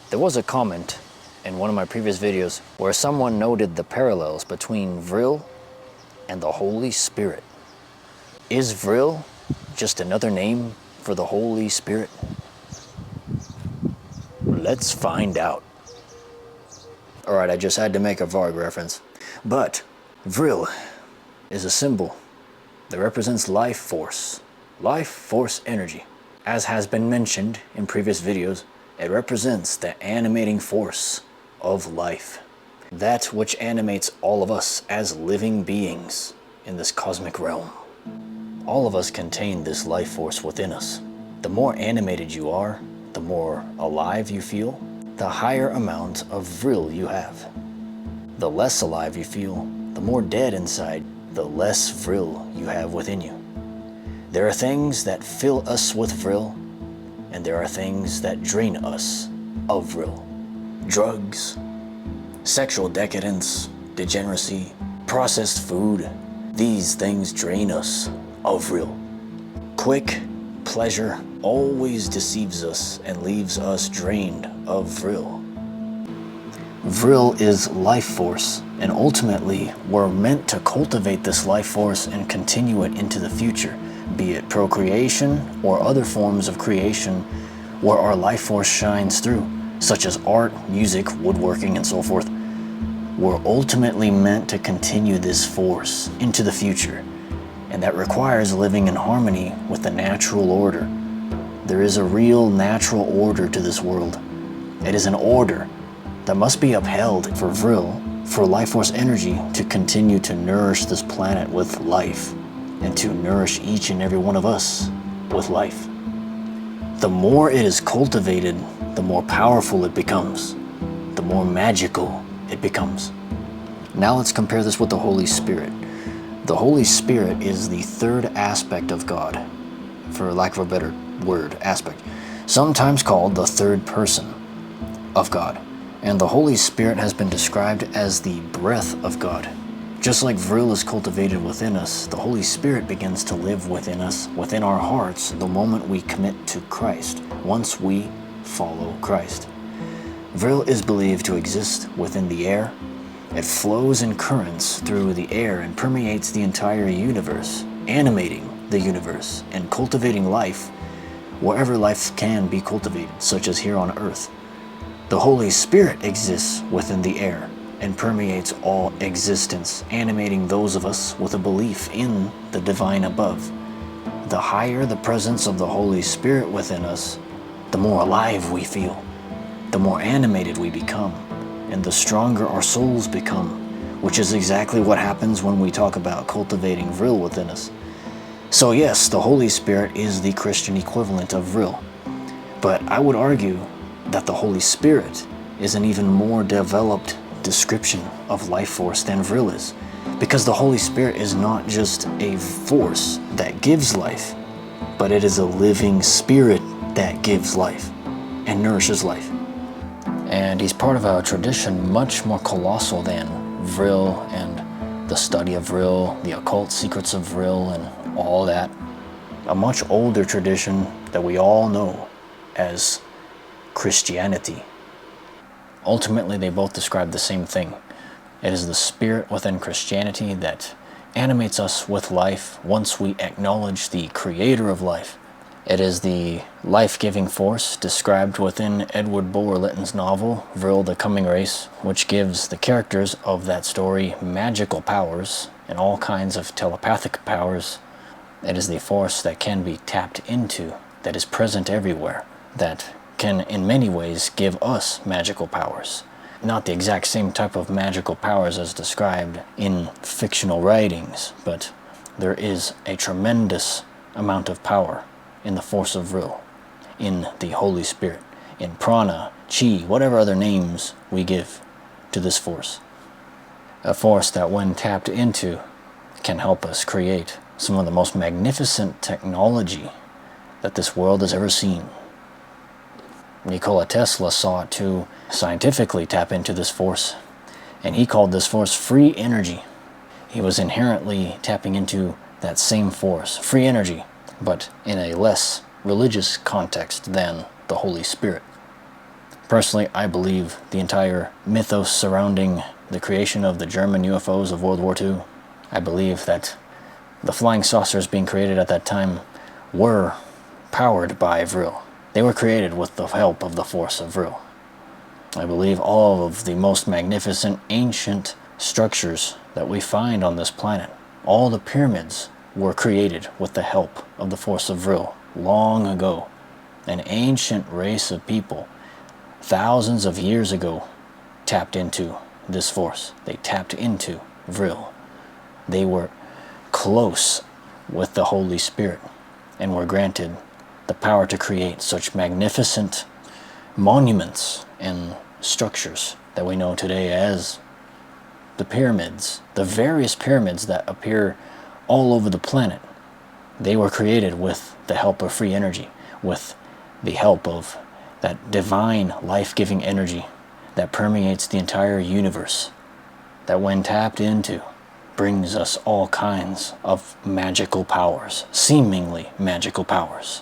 There was a comment in one of my previous videos where someone noted the parallels between Vril and the Holy Spirit. Is Vril just another name for the Holy Spirit? Let's find out. Alright, I just had to make a Varg reference. But Vril is a symbol that represents life force energy. As has been mentioned in previous videos, it represents the animating force of life. That which animates all of us as living beings in this cosmic realm. All of us contain this life force within us. The more animated you are, the more alive you feel, the higher amount of Vril you have. The less alive you feel, the more dead inside, the less Vril you have within you. There are things that fill us with Vril, and there are things that drain us of Vril. Drugs, sexual decadence, degeneracy, processed food, these things drain us of Vril. Quick pleasure always deceives us and leaves us drained of Vril. Vril is life force, and ultimately we're meant to cultivate this life force and continue it into the future, be it procreation or other forms of creation where our life force shines through, such as art, music, woodworking, and so forth. We're ultimately meant to continue this force into the future, and that requires living in harmony with the natural order. There is a real natural order to this world. It is an order that must be upheld for Vril, for life force energy to continue to nourish this planet with life, and to nourish each and every one of us with life. The more it is cultivated, the more powerful it becomes, the more magical it becomes. Now let's compare this with the Holy Spirit. The Holy Spirit is the third aspect of God, for lack of a better word, aspect, sometimes called the third person of God. And the Holy Spirit has been described as the breath of God. Just like Vril is cultivated within us, the Holy Spirit begins to live within us, within our hearts, the moment we commit to Christ, once we follow Christ. Vril is believed to exist within the air. It flows in currents through the air and permeates the entire universe, animating the universe and cultivating life wherever life can be cultivated, such as here on Earth. The Holy Spirit exists within the air and permeates all existence, animating those of us with a belief in the divine above. The higher the presence of the Holy Spirit within us, the more alive we feel, the more animated we become, and the stronger our souls become, which is exactly what happens when we talk about cultivating Vril within us. So yes, the Holy Spirit is the Christian equivalent of Vril, but I would argue that the Holy Spirit is an even more developed description of life force than Vril is, because the Holy Spirit is not just a force that gives life, but it is a living spirit that gives life and nourishes life. And he's part of a tradition much more colossal than Vril and the study of Vril, the occult secrets of Vril, and all that. A much older tradition that we all know as Christianity. Ultimately, they both describe the same thing. It is the spirit within Christianity that animates us with life once we acknowledge the creator of life. It is the life-giving force described within Edward Bulwer Lytton's novel, Vril the Coming Race, which gives the characters of that story magical powers and all kinds of telepathic powers. It is the force that can be tapped into, that is present everywhere, that can in many ways give us magical powers. Not the exact same type of magical powers as described in fictional writings, but there is a tremendous amount of power in the force of Vril, in the Holy Spirit, in prana, chi, whatever other names we give to this force. A force that when tapped into can help us create some of the most magnificent technology that this world has ever seen. Nikola Tesla sought to scientifically tap into this force, and he called this force free energy. He was inherently tapping into that same force, free energy, but in a less religious context than the Holy Spirit. Personally, I believe the entire mythos surrounding the creation of the German UFOs of World War II, I believe that the flying saucers being created at that time were powered by Vril. They were created with the help of the force of Vril. I believe all of the most magnificent ancient structures that we find on this planet, all the pyramids, were created with the help of the force of Vril long ago. An ancient race of people, thousands of years ago, tapped into this force. They tapped into Vril. They were close with the Holy Spirit and were granted the power to create such magnificent monuments and structures that we know today as the pyramids. The various pyramids that appear all over the planet, they were created with the help of free energy, with the help of that divine life-giving energy that permeates the entire universe, that when tapped into brings us all kinds of magical powers, seemingly magical powers.